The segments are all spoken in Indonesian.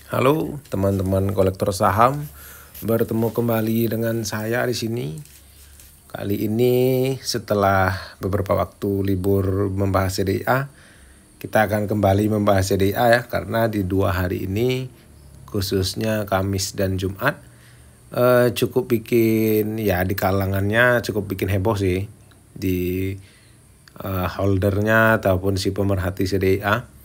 Halo teman-teman kolektor saham, bertemu kembali dengan saya di sini. Kali ini setelah beberapa waktu libur membahas CDA, kita akan kembali membahas CDA ya, karena di 2 hari ini khususnya Kamis dan Jumat cukup bikin ya di kalangannya cukup bikin heboh sih di holdernya ataupun si pemerhati CDA.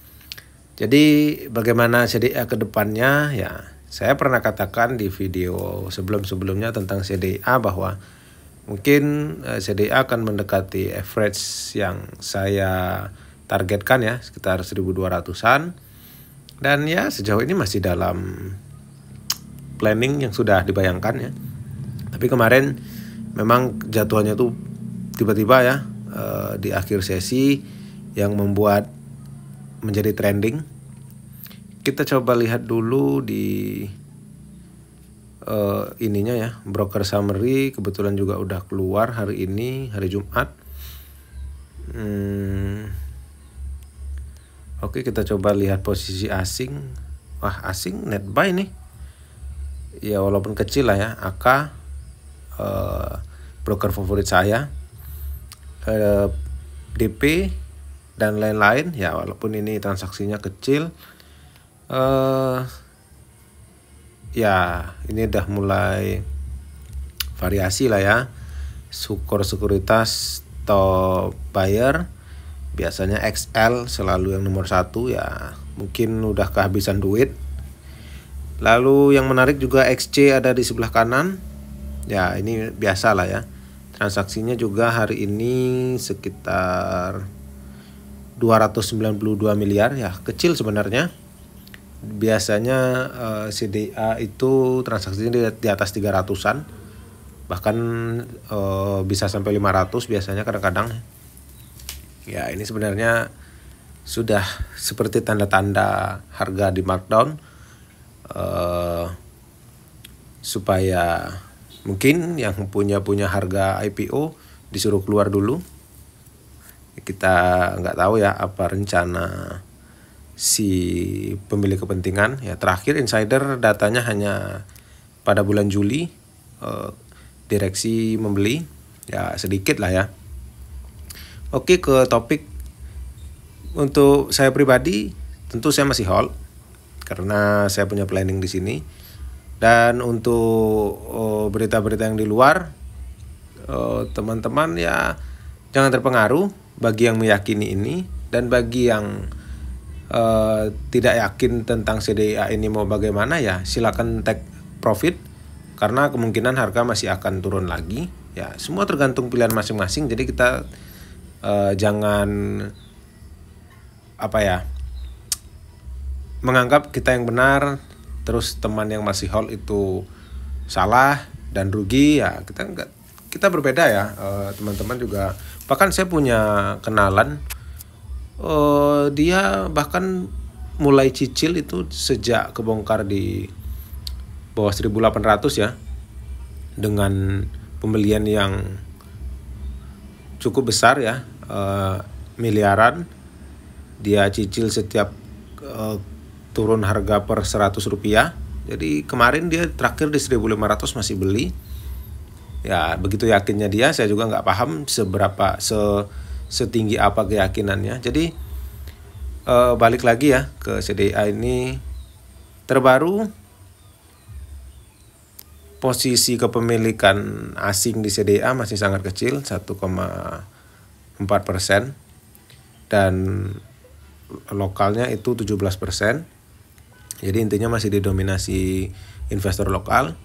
Jadi bagaimana CDA ke depannya ya, saya pernah katakan di video sebelum-sebelumnya tentang CDA bahwa mungkin CDA akan mendekati average yang saya targetkan ya, sekitar 1200-an. Dan ya sejauh ini masih dalam planning yang sudah dibayangkan ya. Tapi kemarin memang jatuhannya tuh tiba-tiba ya di akhir sesi yang membuat menjadi trending. Kita coba lihat dulu di ininya ya, broker summary kebetulan juga udah keluar hari ini, hari Jumat. Oke, kita coba lihat posisi asing. Wah, asing net buy nih. Ya walaupun kecil lah ya, AK broker favorit saya, DP dan lain-lain ya, walaupun ini transaksinya kecil. Ya ini udah mulai variasi lah ya. Sekuritas top buyer biasanya XL selalu yang nomor 1 ya, mungkin udah kehabisan duit. Lalu yang menarik juga XC ada di sebelah kanan ya, ini biasa lah ya. Transaksinya juga hari ini sekitar 292 miliar ya, kecil sebenarnya. Biasanya CDA itu transaksinya di atas 300-an, bahkan bisa sampai 500 biasanya kadang-kadang. Ya ini sebenarnya sudah seperti tanda-tanda harga di markdown, supaya mungkin yang punya harga IPO disuruh keluar dulu. Kita nggak tahu ya apa rencana si pemilik kepentingan ya. Terakhir insider datanya hanya pada bulan Juli, direksi membeli ya sedikit lah ya. Oke, ke topik. Untuk saya pribadi tentu saya masih hold karena saya punya planning di sini. Dan untuk berita-berita yang di luar, teman-teman ya jangan terpengaruh. Bagi yang meyakini ini, dan bagi yang tidak yakin tentang CDA ini mau bagaimana ya, silakan take profit karena kemungkinan harga masih akan turun lagi ya. Semua tergantung pilihan masing-masing. Jadi kita jangan menganggap kita yang benar terus teman yang masih hold itu salah dan rugi ya. Kita berbeda ya, teman-teman juga. Bahkan saya punya kenalan, dia bahkan mulai cicil itu sejak kebongkar di bawah 1.800 ya, dengan pembelian yang cukup besar ya, miliaran. Dia cicil setiap turun harga per 100 rupiah. Jadi kemarin dia terakhir di 1.500 masih beli. Ya begitu yakinnya dia, saya juga nggak paham setinggi apa keyakinannya. Jadi balik lagi ya ke CDA ini. Terbaru, posisi kepemilikan asing di CDA masih sangat kecil, 1,4%, dan lokalnya itu 17%. Jadi intinya masih didominasi investor lokal.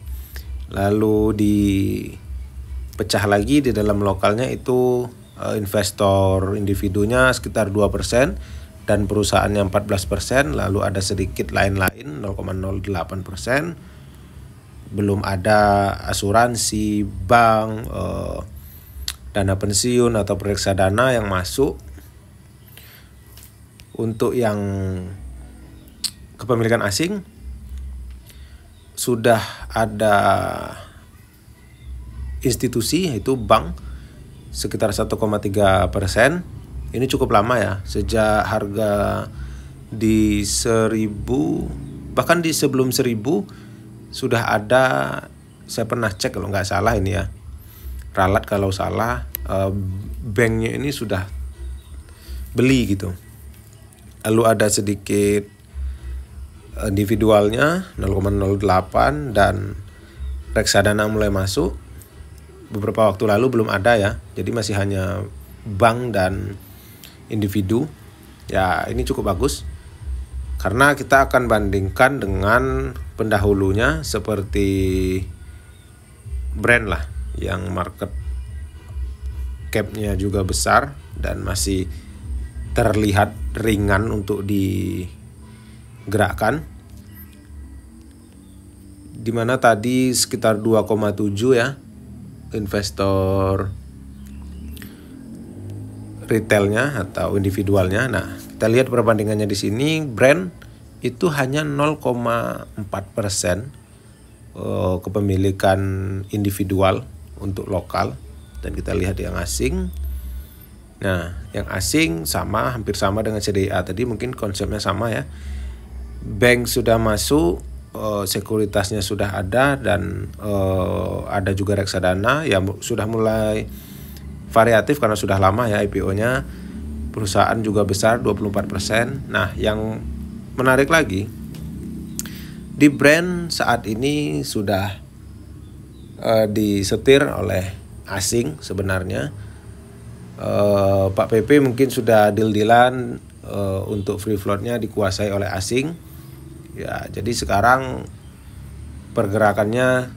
Lalu dipecah lagi di dalam lokalnya itu investor individunya sekitar 2% dan perusahaannya 14%. Lalu ada sedikit lain-lain 0,08%. Belum ada asuransi, bank, dana pensiun atau reksadana yang masuk. Untuk yang kepemilikan asing sudah ada institusi yaitu bank sekitar 1,3%. Ini cukup lama ya, sejak harga di 1.000 bahkan di sebelum 1000 sudah ada, saya pernah cek kalau nggak salah ini ya, ralat kalau salah, banknya ini sudah beli gitu. Lalu ada sedikit individualnya 0,08 dan reksadana mulai masuk. Beberapa waktu lalu belum ada ya, jadi masih hanya bank dan individu. Ya ini cukup bagus karena kita akan bandingkan dengan pendahulunya seperti brand lah yang market cap-nya juga besar dan masih terlihat ringan untuk digerakkan. Dimana tadi sekitar 2,7 ya investor retailnya atau individualnya. Nah, kita lihat perbandingannya di sini, brand itu hanya 0,4% kepemilikan individual untuk lokal, dan kita lihat yang asing. Nah, yang asing hampir sama dengan CDA tadi, mungkin konsepnya sama ya. Bank sudah masuk, sekuritasnya sudah ada, dan ada juga reksadana yang sudah mulai variatif karena sudah lama ya IPO-nya. Perusahaan juga besar 24%. Nah, yang menarik lagi, di brand saat ini sudah disetir oleh asing sebenarnya. Pak PP mungkin sudah deal-dealan untuk free float-nya dikuasai oleh asing. Ya, jadi sekarang pergerakannya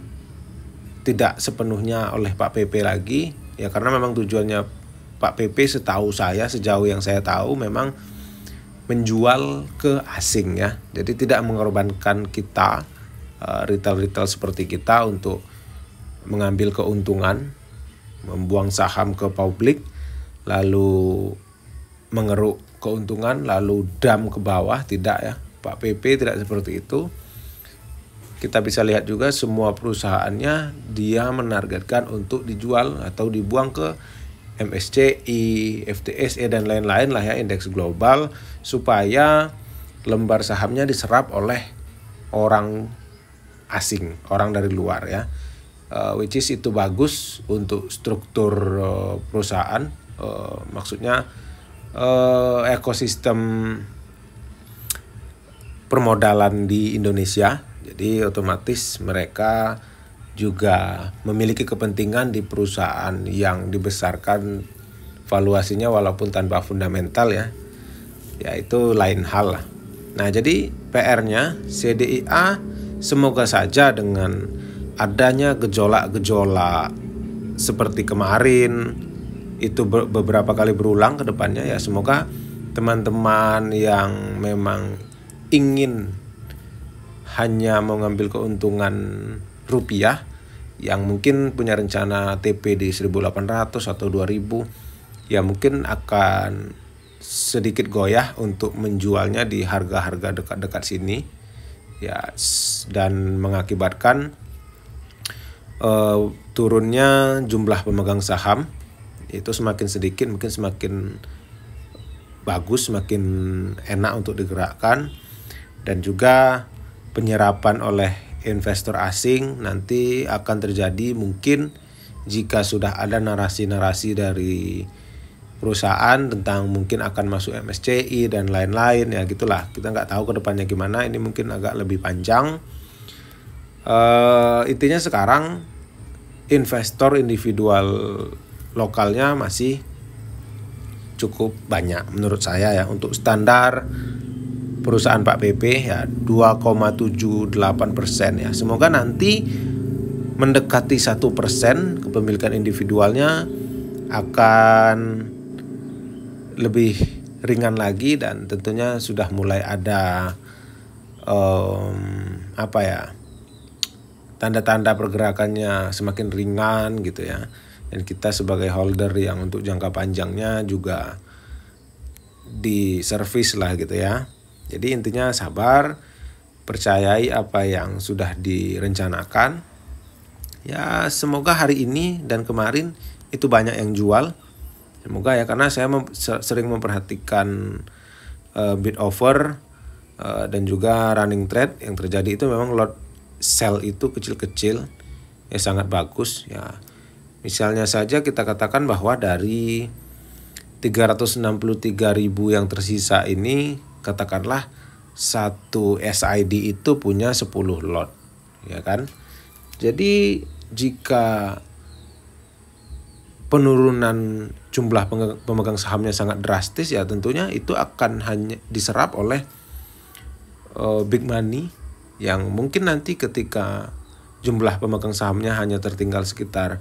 tidak sepenuhnya oleh Pak PP lagi. Ya karena memang tujuannya Pak PP sejauh yang saya tahu memang menjual ke asing ya. Jadi tidak mengorbankan kita retail-retail seperti kita untuk mengambil keuntungan, membuang saham ke publik, lalu mengeruk keuntungan, lalu dump ke bawah. Tidak ya, Pak PP tidak seperti itu. Kita bisa lihat juga semua perusahaannya dia menargetkan untuk dijual atau dibuang ke MSCI, FTSE dan lain-lain lah ya, indeks global, supaya lembar sahamnya diserap oleh orang asing, orang dari luar ya. Which is itu bagus untuk struktur perusahaan, maksudnya ekosistem permodalan di Indonesia. Jadi otomatis mereka juga memiliki kepentingan di perusahaan yang dibesarkan valuasinya walaupun tanpa fundamental ya. Ya itu lain hal lah. Nah, jadi PR-nya CDIA semoga saja dengan adanya gejolak-gejolak seperti kemarin itu beberapa kali berulang ke depannya ya, semoga teman-teman yang memang ingin hanya mau ngambil keuntungan rupiah, yang mungkin punya rencana TP di 1.800 atau 2.000, ya mungkin akan sedikit goyah untuk menjualnya di harga-harga dekat-dekat sini ya, dan mengakibatkan turunnya jumlah pemegang saham itu semakin sedikit, mungkin semakin bagus, semakin enak untuk digerakkan, dan juga penyerapan oleh investor asing nanti akan terjadi mungkin jika sudah ada narasi-narasi dari perusahaan tentang mungkin akan masuk MSCI dan lain-lain ya, gitulah. Kita nggak tahu ke depannya gimana, ini mungkin agak lebih panjang. Intinya sekarang investor individual lokalnya masih cukup banyak menurut saya ya, untuk standar perusahaan Pak PP ya 2,78% ya. Semoga nanti mendekati 1% kepemilikan individualnya akan lebih ringan lagi, dan tentunya sudah mulai ada tanda-tanda pergerakannya semakin ringan gitu ya. Dan kita sebagai holder yang untuk jangka panjangnya juga diservis lah gitu ya. Jadi intinya sabar, percayai apa yang sudah direncanakan. Ya semoga hari ini dan kemarin itu banyak yang jual. Semoga ya, karena saya sering memperhatikan bid offer dan juga running trade yang terjadi itu memang lot sell itu kecil-kecil ya, sangat bagus ya. Misalnya saja kita katakan bahwa dari 363.000 yang tersisa ini, katakanlah satu SID itu punya 10 lot ya kan. Jadi jika penurunan jumlah pemegang sahamnya sangat drastis ya, tentunya itu akan hanya diserap oleh big money yang mungkin nanti ketika jumlah pemegang sahamnya hanya tertinggal sekitar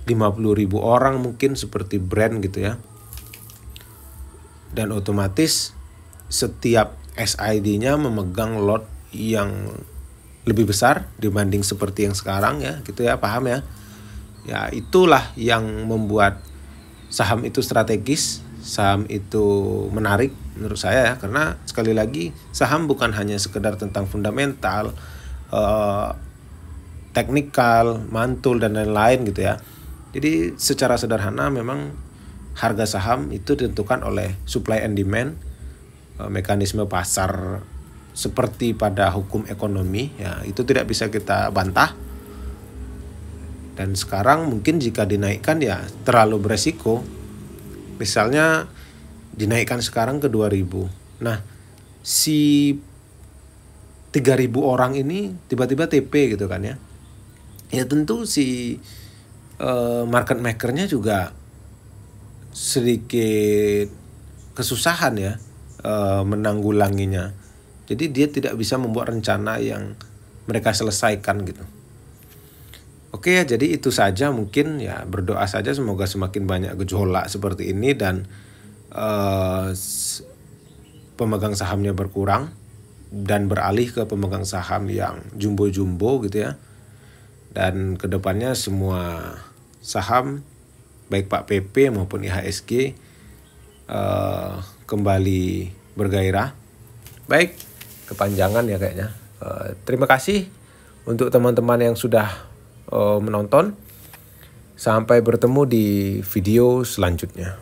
50.000 orang mungkin seperti brand gitu ya. Dan otomatis setiap SID-nya memegang lot yang lebih besar dibanding seperti yang sekarang ya, gitu ya, paham ya? Ya, itulah yang membuat saham itu strategis, saham itu menarik menurut saya ya, karena sekali lagi saham bukan hanya sekedar tentang fundamental, teknikal, mantul dan lain-lain gitu ya. Jadi secara sederhana memang harga saham itu ditentukan oleh supply and demand, mekanisme pasar seperti pada hukum ekonomi ya, itu tidak bisa kita bantah. Dan sekarang mungkin jika dinaikkan ya terlalu beresiko. Misalnya dinaikkan sekarang ke 2.000. Nah, si 3.000 orang ini tiba-tiba TP gitu kan ya. Ya tentu si market makernya juga sedikit kesusahan ya menanggulanginya. Jadi dia tidak bisa membuat rencana yang mereka selesaikan gitu. Oke ya, jadi itu saja mungkin ya, berdoa saja semoga semakin banyak gejolak seperti ini dan pemegang sahamnya berkurang dan beralih ke pemegang saham yang jumbo-jumbo gitu ya. Dan kedepannya semua saham baik Pak PP maupun IHSG kembali bergairah. Baik, kepanjangan ya kayaknya. Terima kasih untuk teman-teman yang sudah menonton. Sampai bertemu di video selanjutnya.